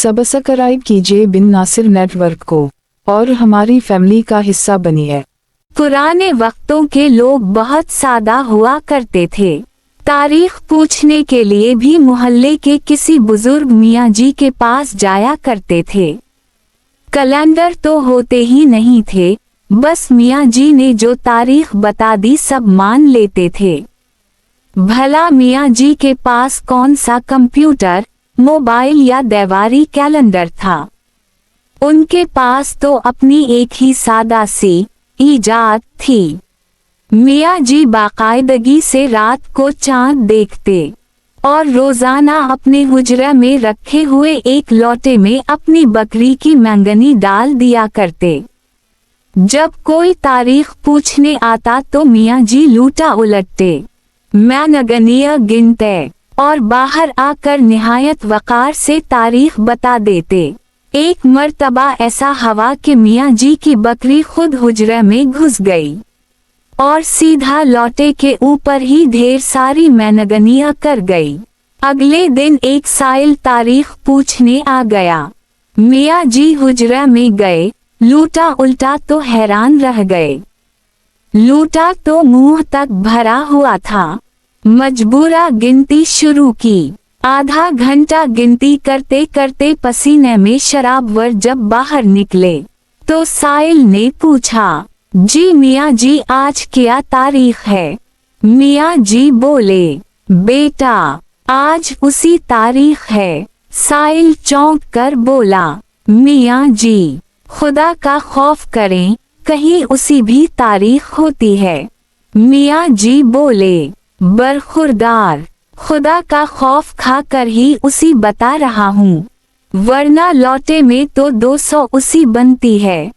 Subscribe कीजिए बिन Nasir network को और हमारी फैमिली का हिस्सा बनिए। पुराने वक्तों के लोग बहुत सादा हुआ करते थे। तारीख पूछने के लिए भी मोहल्ले के किसी बुजुर्ग मियाँ जी के पास जाया करते थे। कैलेंडर तो होते ही नहीं थे, बस मियाँ जी ने जो तारीख बता दी सब मान लेते थे। भला मियाँ जी के पास कौन सा कंप्यूटर, मोबाइल या देवारी कैलेंडर था। उनके पास तो अपनी एक ही सादा सी ईजाद थी। मियाँ जी बाकायदगी से रात को चांद देखते और रोजाना अपने हुजरा में रखे हुए एक लोटे में अपनी बकरी की मंगनी डाल दिया करते। जब कोई तारीख पूछने आता तो मियाँ जी लूटा उलटते, मंगनियाँ गिनते और बाहर आकर निहायत वकार से तारीख बता देते। एक मर्तबा ऐसा हवा कि मियाँ जी की बकरी खुद हुजरा में घुस गई और सीधा लोटे के ऊपर ही ढेर सारी मंगनियाँ कर गई। अगले दिन एक साइल तारीख पूछने आ गया। मियाँ जी हुजरा में गए, लूटा उल्टा तो हैरान रह गए। लूटा तो मुंह तक भरा हुआ था। मजबूरा गिनती शुरू की। आधा घंटा गिनती करते करते पसीने में शराबवर जब बाहर निकले तो साइल ने पूछा, जी मियाँ जी आज क्या तारीख है। मियाँ जी बोले, बेटा आज उसी तारीख है। साइल चौंक कर बोला, मियाँ जी खुदा का खौफ करें, कहीं उसी भी तारीख होती है। मियाँ जी बोले, बरखुरदार खुदा का खौफ खाकर ही उसी बता रहा हूँ, वरना लौटे में तो 200 उसी बनती है।